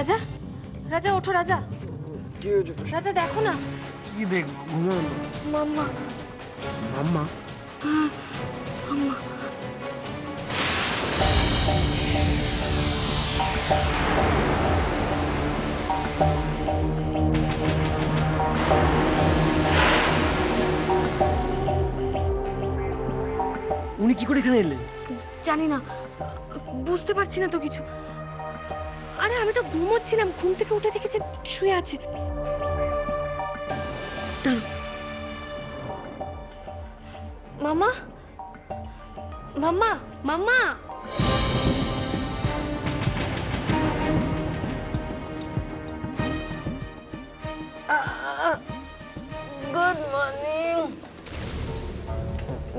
রাজা, রাজা ওঠো রাজা। রাজা দেখো না। কি দেখবো? ঘুমানো। মাম্মা। মাম্মা? হ্যাঁ, মাম্মা। উনি কি করে এখানে এলেন? জানি না, বুঝতে পারছি না তো কিছু। আরে আমি তো ঘুমোচ্ছিলাম, ঘুম থেকে উঠে দেখেছি শুয়ে আছে। দাঁড়াও। Mamma, mamma, mamma. Good morning.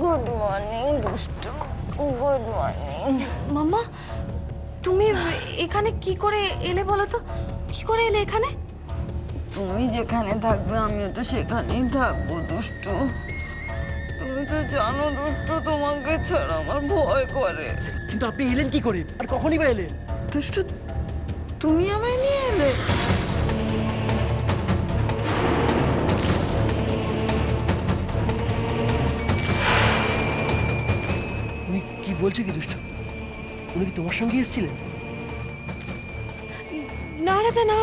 Good morning দুষ্টু। Good morning. মাম্মা, তুমি এখানে কি করে এলে বলো তো? কি করে এলে এখানে? তুমি যেখানে থাকবে আমিও তো সেখানেই থাকবো দুষ্টু। তুমি তো জানো দুষ্টু, তোমাকে ছাড়া আমার ভয় করে। কিন্তু আপনি এলেন কি করে আর কখনই বা এলেন? দুষ্টু, তুমি আমায় নিয়ে এলে? উনি কি বলছে কি দুষ্টু? উনি কি তোমার সঙ্গে এসেছিলেন? না রাজা না,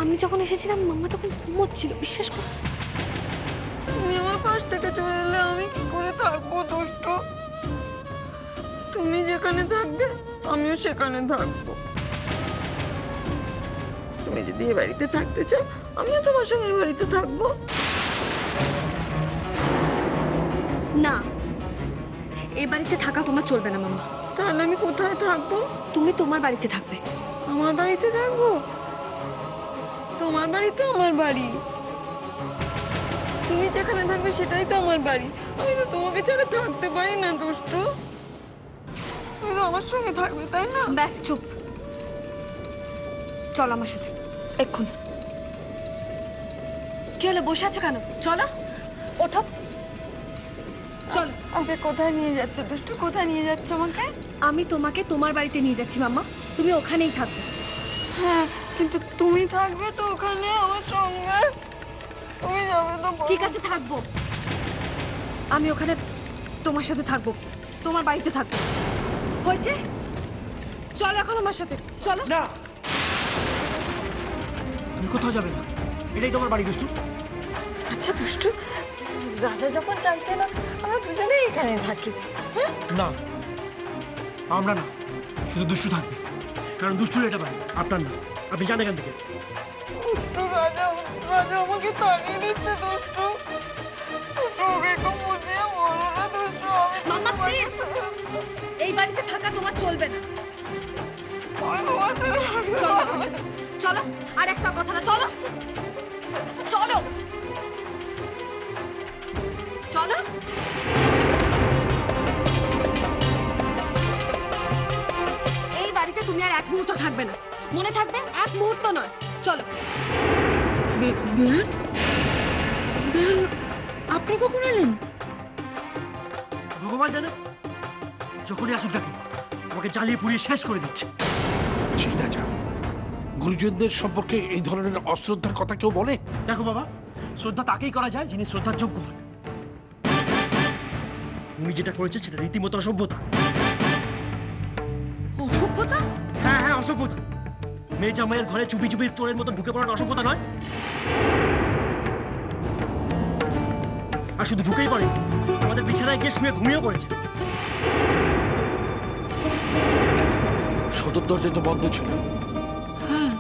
আমি যখন এসেছিলাম মাম্মা তখন ঘুমোচ্ছিল, বিশ্বাস করো। তুমি আমার পাশ থেকে চলে এলে আমি কি করে থাকবো দুষ্টু? তুমি যেখানে থাকবে আমিও সেখানে থাকবো। তুমি যদি এ বাড়িতে থাকতে চাও আমিও তোমার সঙ্গে এ বাড়িতে থাকবো। না, এই বাড়িতে থাকা তোমার চলবে না মাম্মা। তাহলে আমি কোথায় থাকবো? তুমি তোমার বাড়িতে থাকবে। আমার বাড়িতে থাকবো? তোমার বাড়ি তো আমার বাড়ি। তুমি যেখানে থাকবে সেটাই তো আমার বাড়ি। আমি তো তোমাকে ছাড়া থাকতে পারি না দুষ্টু। তুমি তো আমার সঙ্গে থাকবে, তাই না? ব্যাস চুপ। চলো আমার সাথে এক্ষুনি। কি হলো, বসে আছো কেন? চলো, ওঠো, চলো। আমাকে কোথায় নিয়ে যাচ্ছে দুষ্টু? কোথায় নিয়ে যাচ্ছে আমাকে? আমি তোমাকে তোমার বাড়িতে নিয়ে যাচ্ছি মাম্মা, তুমি ওখানেই থাকবে। হ্যাঁ, কিন্তু তুমি থাকবে তো ওখানে আমার সঙ্গে? তুমি যাবে তো? ঠিক আছে, থাকবো। আমি ওখানে তোমার সাথে থাকবো, তোমার বাড়িতে থাকবো। হয়েছে? চলো এখন আমার সাথে, চলো। না, তুমি কোথাও যাবে না, এটাই তোমার বাড়ি দুষ্টু। আচ্ছা দুষ্টু, রাজা যখন চাইছে না আমরা দুজনেই এখানে থাকি। হ্যাঁ না, আমরা না, শুধু দুষ্টু থাকবে, কারণ দুষ্টুর এটা বাড়ি, আপনার না। আপনি জানেন এখান থেকে। দুষ্টু, রাজা রাজা আমাকে তাড়িয়ে দিচ্ছে দুষ্টু। দুষ্টুকে একটু বুঝিয়ে বলো না দুষ্টু। মাম্মা প্লিজ, এই বাড়িতে থাকা তোমার চলবে না। আমি তোমার ছেড়ে চলো আমার সাথে, চলো। আর একটা কথা না, চলো, চলো, চলো। এই বাড়িতে তুমি আর এক মুহূর্ত থাকবে না, মনে থাকবে, এক মুহূর্ত নয়। চলো। বিহান, বিহান, আপনি কখন এলেন? ভগবান জানে, যখনই আসুক ডাকে আমাকে জ্বালিয়ে পুড়িয়ে শেষ করে দিচ্ছে। ছি রাজা, গুরুজনদের সম্পর্কে এই ধরনের অশ্রদ্ধার কথা কেউ বলে? দেখো বাবা, শ্রদ্ধা তাকেই করা যায় যিনি শ্রদ্ধার যোগ্য হন। উনি যেটা করেছে সেটা রীতিমতো অসভ্যতা। অসভ্যতা? হ্যাঁ হ্যাঁ, অসভ্যতা। মেয়ে জামাইয়ের ঘরে চুপি চুপি চোরের মতো ঢুকে পড়ার অসভ্যতা নয়? আর শুধু ঢুকেই পড়ে, আমাদের বিছানায় গিয়ে শুয়ে ঘুমিয়ে পড়েছে। সদর দরজা তো বন্ধ ছিল। হ্যাঁ,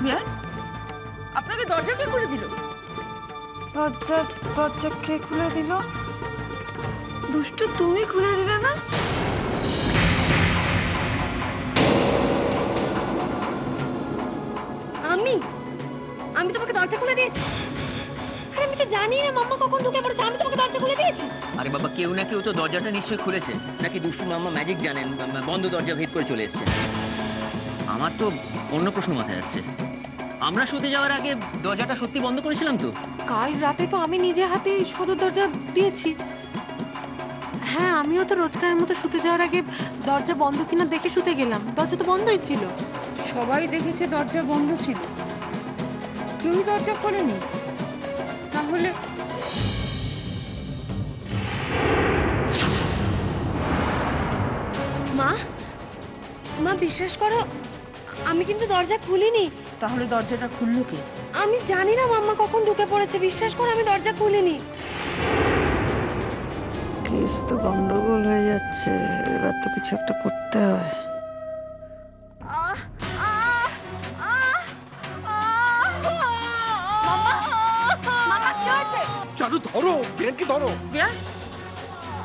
বিহান, আপনাকে দরজা কে খুলে দিল? দরজা দরজা কে খুলে দিল? দুষ্টু, তুমি খুলে দিলে না? আমি তোমাকে দরজা খুলে দিয়েছি? আরে আমি তো জানি না মাম্মা কখন ঢুকে পড়েছে, আমি তোমাকে দরজা খুলে দিয়েছি। আরে বাবা, কেউ না কেউ তো দরজাটা নিশ্চয়ই খুলেছে, নাকি দুষ্টু মাম্মা ম্যাজিক জানেন, বন্ধ দরজা ভেদ করে চলে এসছে। আমার তো অন্য প্রশ্ন মাথায় আসছে। আমরা শুতে যাওয়ার আগে দরজাটা সত্যি বন্ধ করেছিলাম তো? কাল রাতে তো আমি নিজে হাতে সদর দরজা দিয়েছি। হ্যাঁ, আমিও তো রোজকারের মতো শুতে যাওয়ার আগে দরজা বন্ধ কিনা দেখে শুতে গেলাম। দরজা তো বন্ধই ছিল। সবাই দেখেছে দরজা বন্ধ ছিল, কেউই দরজা খোলেনি। তাহলে মা, মা বিশ্বাস করো, আমি কিন্তু দরজা খুলিনি। তাহলে দরজাটা খুললো কে? আমি জানি না মাম্মা কখন ঢুকে পড়েছে। বিশ্বাস করো, আমি দরজা খুলিনি। কেস তো গন্ডগোল হয়ে যাচ্ছে, এবার তো কিছু একটা করতে হয়। মাম্মা কি হয়েছে? চালু ধরো, বিয়ানকে ধরো।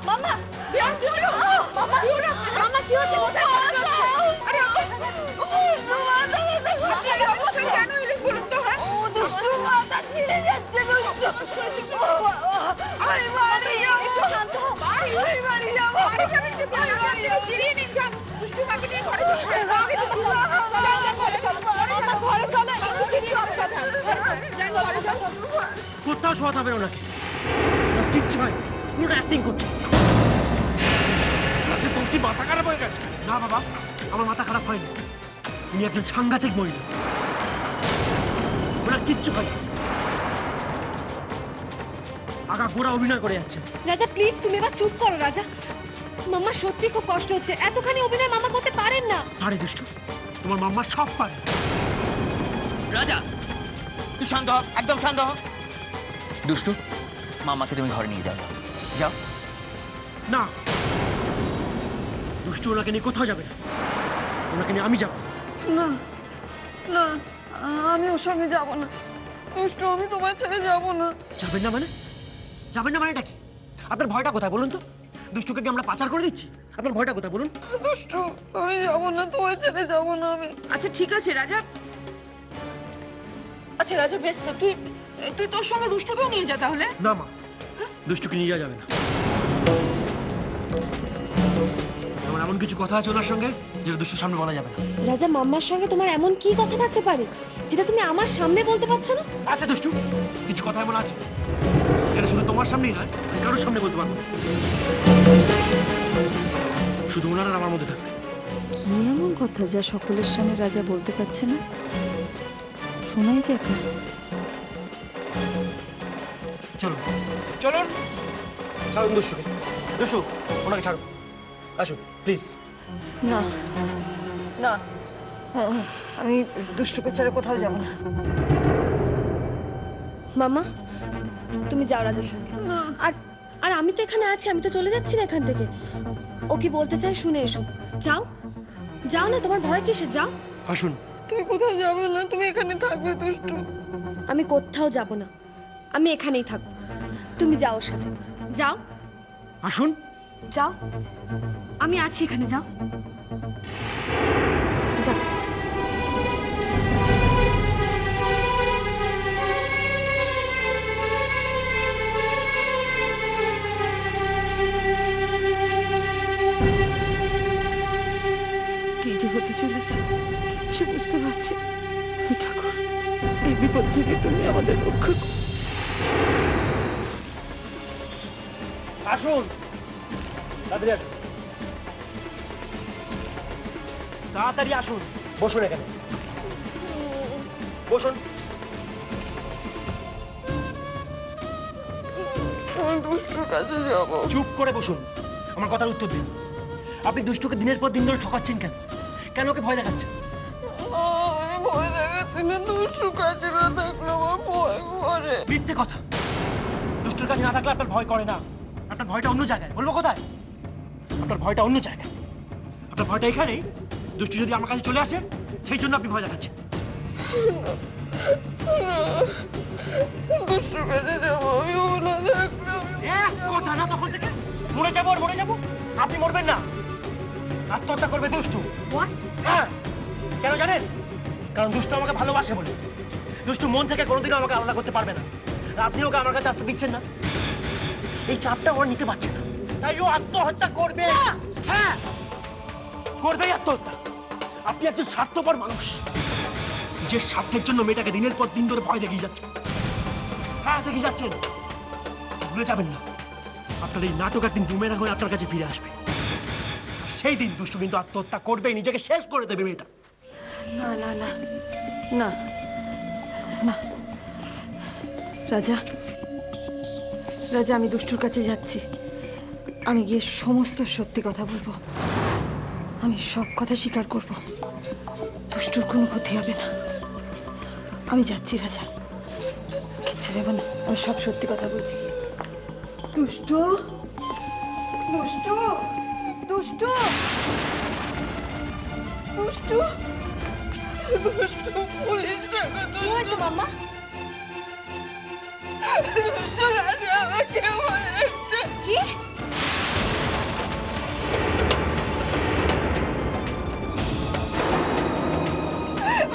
মাম্মা, বিয়ান ধরো। মাম্মা, মাম্মা কি হয়েছে? কোথায় পড়েছো? আরে কেন এরকম করতে হয়? ও দুষ্টু, মাথা ছিঁড়ে যাচ্ছে দুষ্টু। আমি বাড়ি যাবো। একটু শান্ত হও। বাড়ি যাবো। বাড়ি যাবেন কি? বাড়ি যাবো। চিড়িয়ে নিন, যান। দুষ্টু মাকে নিয়ে ঘরে চলো। ঘরে চলো। মাম্মা, ঘরে চলো। একটু চিড়িয়ে ঘরে চলো। ঘরে চলো। কোথাও শোয়াতে হবে না ওনাকে। ওনার কিচ্ছু হয়, পুরোটা অ্যাক্টিং করছে। রাতে তোর কি মাথা খারাপ হয়ে গেছে? না বাবা, আমার মাথা খারাপ হয়নি। উনি একজন সাংঘাতিক মহিলা, ওনার কিচ্ছু হয় না। আগা গোড়া অভিনয় করে যাচ্ছে। রাজা প্লিজ, তুমি এবার চুপ করো। রাজা, মাম্মা সত্যি খুব কষ্ট হচ্ছে। এতখানি অভিনয় মামা করতে পারেন না। পারে দুষ্টু, তোমার মাম্মা সব পারে। রাজা, তুই শান্ত হ, একদম শান্ত হ। দুষ্টু, মামাকে তুমি ঘরে নিয়ে যাও। যাও। না, দুষ্টু ওনাকে নিয়ে কোথাও যাবে না। ওনাকে নিয়ে আমি যাব। না না, আমি ওর সঙ্গে যাব না। দুষ্টু, আমি তোমায় ছেড়ে যাব না। যাবেন না মানে? যাবেন না মানেটা কি? আপনার ভয়টা কোথায় বলুন তো? দুষ্টুকে কি আমরা পাচার করে দিচ্ছি? আপনার ভয়টা কোথায় বলুন? দুষ্টু, আমি যাব না, তোমায় ছেড়ে যাব না আমি। আচ্ছা ঠিক আছে রাজা। আচ্ছা রাজা বেশ, তো তুই তুই তোর সঙ্গে দুষ্টুকেও নিয়ে যা তাহলে। না মা, দুষ্টুকে নিয়ে যাওয়া যাবে না। আমার এমন কিছু কথা আছে ওনার সঙ্গে যেটা দুষ্টুর সামনে বলা যাবে না। রাজা, মাম্মার সঙ্গে তোমার এমন কি কথা থাকতে পারে যেটা তুমি আমার সামনে বলতে পারছো না? আচ্ছা দুষ্টু, কিছু কথা এমন আছে এটা শুধু তোমার সামনেই নয়, আমি কারোর সামনে বলতে পারবো না। শুধু ওনার আর আমার মধ্যে থাকবে। কি এমন কথা যা সকলের সামনে রাজা বলতে পারছে না? শোনাই যাক না। চলুন চলুন, ছাড়ুন দুষ্টুকে। দুষ্টু, ওনাকে ছাড়ুন। আসুন প্লিজ। না না, আমি দুষ্টুকে ছেড়ে কোথাও যাব না। মাম্মা, তুমি যাও রাজার সঙ্গে। আর আর আমি তো এখানে আছি, আমি তো চলে যাচ্ছি না এখান থেকে। ও কি বলতে চাই শুনে এসো। যাও, যাও না, তোমার ভয় কিসের? যাও। আসুন। তুমি কোথাও যাবে না, তুমি এখানে থাকবে দুষ্টু। আমি কোথাও যাব না, আমি এখানেই থাকবো। তুমি যাও ওর সাথে, যাও। আসুন। যাও, আমি আছি এখানে। যাও, যাও। কি যে হতে চলেছে কিচ্ছু বুঝতে পারছি না। হে ঠাকুর, এই বিপদ থেকে তুমি আমাদের রক্ষা করো। আসুন, তাড়াতাড়ি আসুন, তাড়াতাড়ি আসুন। বসুন এখানে, বসুন। আমি দুষ্টুর কাছে যাব। চুপ করে বসুন, আমার কথার উত্তর দিন। আপনি দুষ্টুকে দিনের পর দিন ধরে ঠকাচ্ছেন কেন? কেন ওকে ভয় দেখাচ্ছেন? আমি ভয় দেখাচ্ছি না, দুষ্টুর কাছে না থাকলে আমার ভয় করে। মিথ্যে কথা। দুষ্টুর কাছে না থাকলে আপনার ভয় করে না। আপনার ভয়টা অন্য জায়গায়। বলবো কোথায়? আপনার ভয়টা অন্য জায়গায়। আপনার ভয়টা এখানেই। দুষ্টু যদি আমার কাছে চলে আসে, সেই জন্য আপনি ভয় দেখাচ্ছেন। দুষ্টুর কাছে যাবো আমি, ও না থাকলে। এক কথা না তখন থেকে। মরে যাবো আর মরে যাবো। আপনি মরবেন না, আত্মহত্যা করবে দুষ্টু। হ্যাঁ, কেন জানেন? কারণ দুষ্টু আমাকে ভালোবাসে বলে। দুষ্টু মন থেকে কোনোদিনও আমাকে আলাদা করতে পারবে না। আর আপনি ওকে আমার কাছে আসতে দিচ্ছেন না। এই চাপটা ওর নিতে পারছে না, তাই ও আত্মহত্যা করবে। হ্যাঁ, করবেই আত্মহত্যা। আপনি একজন স্বার্থপর মানুষ, যে স্বার্থের জন্য মেয়েটাকে দিনের পর দিন ধরে ভয় দেখিয়ে যাচ্ছেন। হ্যাঁ, দেখিয়ে যাচ্ছেন। ভুলে যাবেন না, আপনার এই নাটক একদিন দুমেরা হয়ে আপনার কাছে ফিরে আসবে। সেই দিন দুষ্টু কিন্তু আত্মহত্যা করবে, নিজেকে শেষ করে দেবে মেয়েটা। না না না না না রাজা, রাজা আমি দুষ্টুর কাছে যাচ্ছি। আমি গিয়ে সমস্ত সত্যি কথা বলবো। আমি সব কথা স্বীকার করব। দুষ্টুর কোনো ক্ষতি হবে না। আমি যাচ্ছি রাজা, কিচ্ছু ভেবো না, আমি সব সত্যি কথা বলছি। দুষ্টু, দুষ্টু, দুষ্টু, দুষ্টু, দুষ্টু, পুলিশ ডাকো। কি হয়েছে মাম্মা? দুষ্টু রাজা আমাকে মারছে। কি?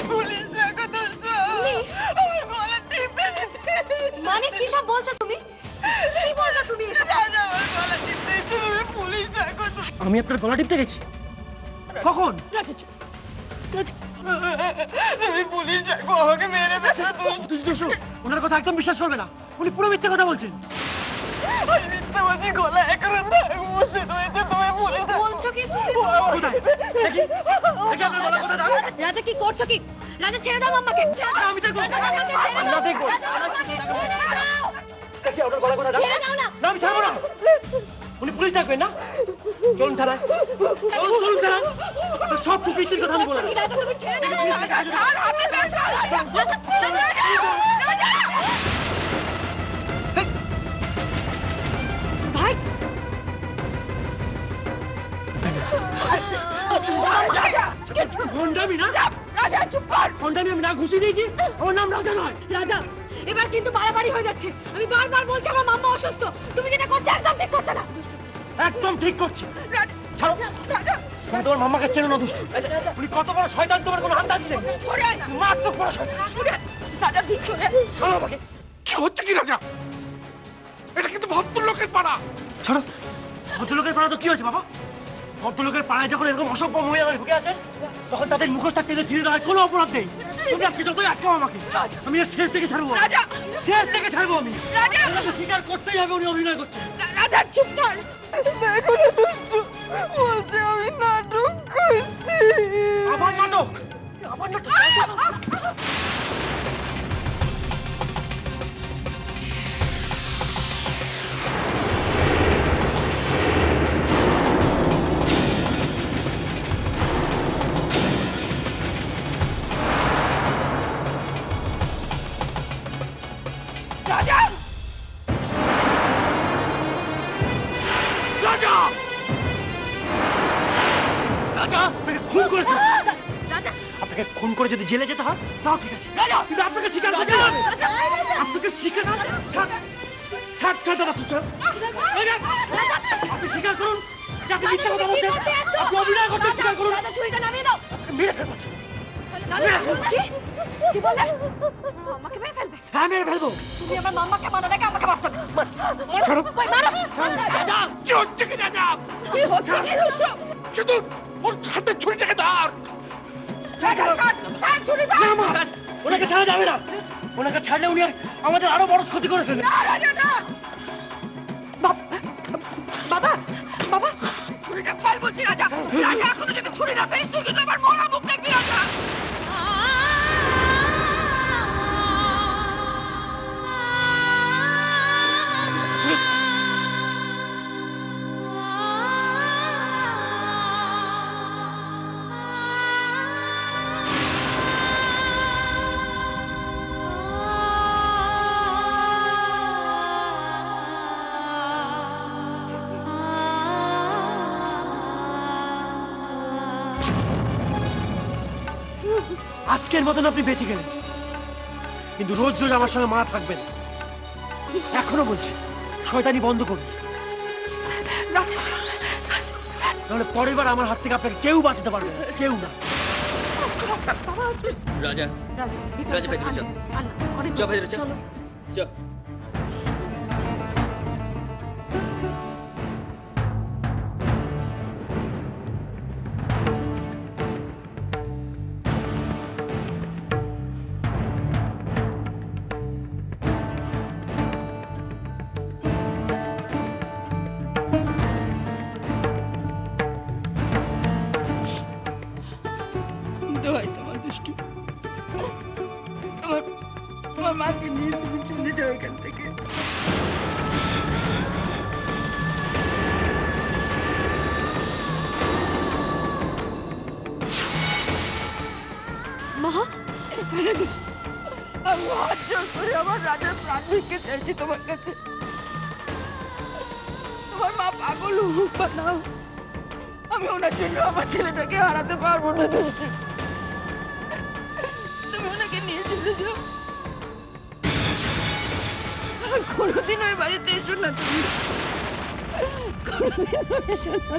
পুলিশ ডাকো দুষ্টু। পুলিশ? আমার গলা টিপে দিতে। মানে কি সব বলছো তুমি? কি বলছো তুমি এসব? রাজা আমার গলা টিপতে, তুমি পুলিশ ডাকো। আমি আপনার গলা টিপতে গেছি কখন? রাজা চুপ, রাজা তুমি পুলিশ ডাকো, আমাকে মেরে ফেলো। দুষ্টু ওনার কথা একদম বিশ্বাস করবে না, উনি পুরো মিথ্যে কথা বলছেন। আমি মিথ্যে বলছি, গলা এখনো বসে রয়েছে। তুমি পুলিশ ডাকো। বলছো কি তুমি? কোথায়? দেখি আপনার গলা কোথায়? রাজা কি করছো কি? রাজা ছেড়ে দাও মাম্মাকে। আমি দেখবো। রাজা মাম্মাকে ছেড়ে দাও। আমরা দেখবো। রাজা মাম্মাকে ছেড়ে দাও। দেখি আপনার গলা কোথায়? ছেড়ে দাও না। না আমি ছাড়বো না। উনি পুলিশ ডাকবেন না? চলুন থানায়, চলুন থানায়। আপনার সব কুকীর্তির কথা আমি বলে দেবো। রাজা তুমি ছেড়ে দাও। আর হাতে ব্যবসা। রাজা, রাজা। ভাই ফন্ডামি না? রাজা চুপ কর। ফন্ডামি আমি না ঘুষি দিয়েছি। আমার নাম রাজা নয়। রাজা এবার কিন্তু বাড়াবাড়ি হয়ে যাচ্ছে। আমি বারবার বলছি আমার মাম্মা অসুস্থ, তুমি যেটা করছো একদম ঠিক করছো না। একদম ঠিক করছি। রাজা ছাড়ো। রাজা তুমি তোমার মাম্মাকে চেনো না দুষ্টু। উনি কত বড় শয়তান তোমার কোনো আন্দাজ নেই। ছড়ে না। মারাত্মক বড় শয়তান। রাজা তুই চলে। ছাড়ো আমাকে। কি হচ্ছে কি রাজা? এটা কিন্তু ভদ্রলোকের পাড়া। ছাড়ো। ভদ্রলোকের পাড়া তো কি হয়েছে বাবা? ভদ্রলোকের পাড়ায় যখন এরকম অসভ্য মহিলারা ঢুকে আসেন তখন তাদের মুখোশটা টেনে ছিঁড়ে দেওয়ার কোনো অপরাধ নেই। তুমি আজকে যতই আটকাও আমাকে, আমি এর শেষ থেকে ছাড়বো। রাজা! শেষ থেকে ছাড়বো আমি। রাজা! ওনাকে স্বীকার করতেই হবে উনি অভিনয় করছেন। রাজা চুপ কর। দেখো না দুষ্টু বলছে আমি নাটক করছি। আবার নাটক? আবার নাটক? রাজা! রাজা! রাজা আপনাকে খুন করে রাজা আপনাকে খুন করে যদি জেলে যেতে হয় তাও ঠিক আছে, কিন্তু আপনাকে স্বীকার করতে হবে। আপনাকে স্বীকার ছাড় ছাড় ছাড় দাদা ছাড়। আপনি স্বীকার করুন যে আপনি মিথ্যা কথা বলছেন, আপনি অভিনয় করতে স্বীকার করুন। রাজা ছুরিটা নামিয়ে দাও। মেরে ফেলবো। রাজা কি? কি বললে? আমাকে মেরে ফেলবে? হ্যাঁ মেরে ফেলবো। তুমি আমার মাম্মাকে মারা দেখে আমাকে মারতে হবে। ছাড়ো। কই মারো। রাজা কি হচ্ছে কি রাজা? কি হচ্ছে কি দুষ্টু? শুধু ওর হাতে ছুরিটাকে ধর। রাজা ছাড়, ছাড় ছুরি ফেল। ওনাকে ছাড়া যাবে না। ওনাকে ছাড়লে উনি আমাদের আরো বড় ক্ষতি করে ফেলবেন। না রাজা না। বাবা বাবা ছুরিটা ফেল বলছি রাজা। রাজা এখনো যদি ছুরি না ফেলিস তুই কিন্তু আমার মরা মুখ দেখবি রাজা। আজকের মতন আপনি বেঁচে গেলেন, কিন্তু রোজ রোজ আমার সঙ্গে মা থাকবেন। এখনো বলছি শয়তানি বন্ধ করুন, রাজা তাহলে পরের বার আমার হাত থেকে আপনাকে কেউ বাঁচাতে পারবে না, কেউ না। রাজা রাজা রাজা, ভেতরে চল। চল ভেতরে চল। চল। আমার রাজার প্রাণ ভিক্ষে চাইছি তোমার কাছে। তোমার মা পাগল হোক বা না হোক, আমি ওনার জন্য আমার ছেলেটাকে হারাতে পারবো না। তুমি ওনাকে নিয়ে চলে যাও, আর কোনোদিন ওই বাড়িতে এসো না। তুমি কোনোদিন এসো না।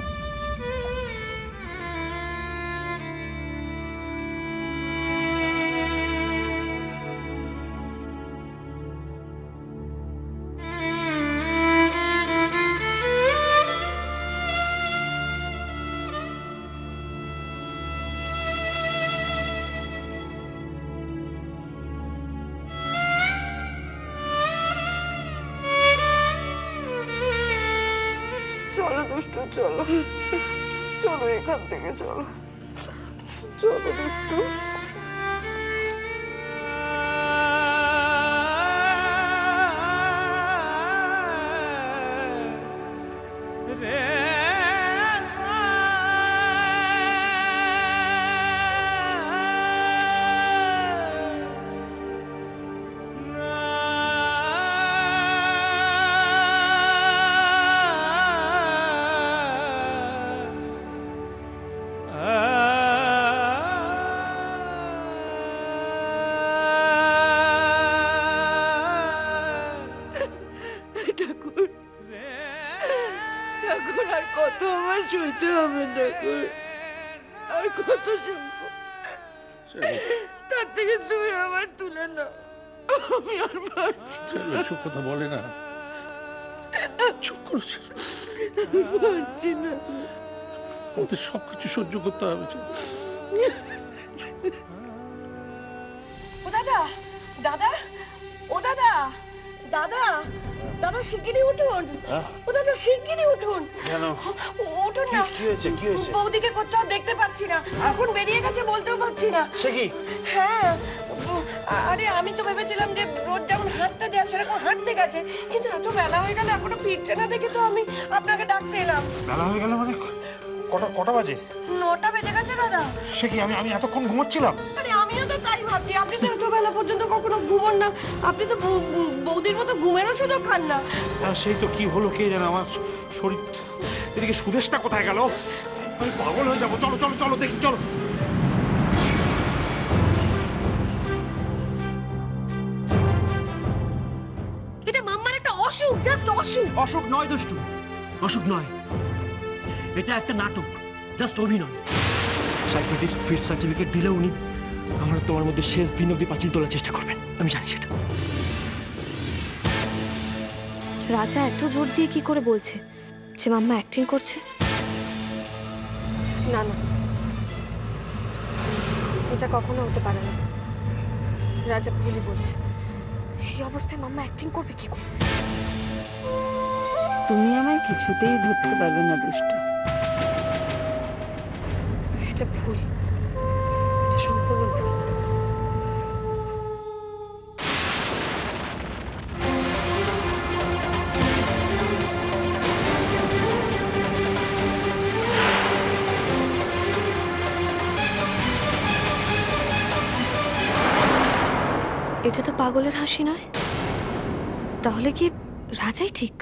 চলো দুষ্টু, চলো চলো এখান থেকে, চলো চলো দুষ্টু। ঠাকুর, ঠাকুর আর কত আমার সইতে হবে ঠাকুর, আর কত শুনবো? তার থেকে তুমি আমার তুলে নাও, আমি আর পারছি না। এসব কথা বলে না, চুপ করেছে। পারছি না। ওদের সবকিছু সহ্য করতে হবে। ও দাদা, দাদা, ও দাদা, দাদা, দাদা শিগগিরই উঠুন। ও দাদা শিগগিরই উঠুন। কেন? উঠুন না। কি হয়েছে? কি হয়েছে? বৌদিকে কোথাও দেখতে পাচ্ছি না, এখন বেরিয়ে গেছে বলতেও পারছি না। সে কি? হ্যাঁ, আরে আমি তো ভেবেছিলাম যে রোজ যেমন হাঁটতে যায় সেরকম হাঁটতে গেছে, কিন্তু এত বেলা হয়ে গেল এখনো ফিরছে না দেখে তো আমি আপনাকে ডাকতে এলাম। বেলা হয়ে গেল মানে? কটা বাজে? 9টা বেজে গেছে দাদা। সে কি? আমি এতক্ষণ ঘুমোচ্ছিলাম। আরে আমিও তো তাই ভাবছি, আপনি তো এত বেলা পর্যন্ত কখনো ঘুমোন না, আপনি তো বৌদির মতো ঘুমেরও সুযোগ খান না। সেই তো কি হলো কে জানে, আমার শরীর। এদিকে সুদেশটা কোথায় গেল? আমি পাগল হয়ে যাবো। চলো চলো চলো দেখি, চলো। এটা মাম্মার একটা অসুখ, জাস্ট অসুখ। অসুখ নয় দুষ্টু, অসুখ নয়, এটা একটা নাটক, জাস্ট অভিনয়। সাইকিয়াট্রিস্ট ফিট সার্টিফিকেট দিলে উনি আমার তোমার মধ্যে শেষ দিন অবধি পাঁচিল তোলার চেষ্টা করবেন, আমি জানি সেটা। রাজা এত জোর দিয়ে কি করে বলছে যে মাম্মা অ্যাক্টিং করছে? না না, এটা কখনো হতে পারে না। রাজা ভুলই বলছে। এই অবস্থায় মাম্মা অ্যাক্টিং করবে কি করে? তুমি আমায় কিছুতেই ধরতে পারবে না দুষ্টু। এটা ভুল, এটা সম্পূর্ণ ভুল। এটা তো পাগলের হাসি নয়, তাহলে কি রাজাই ঠিক?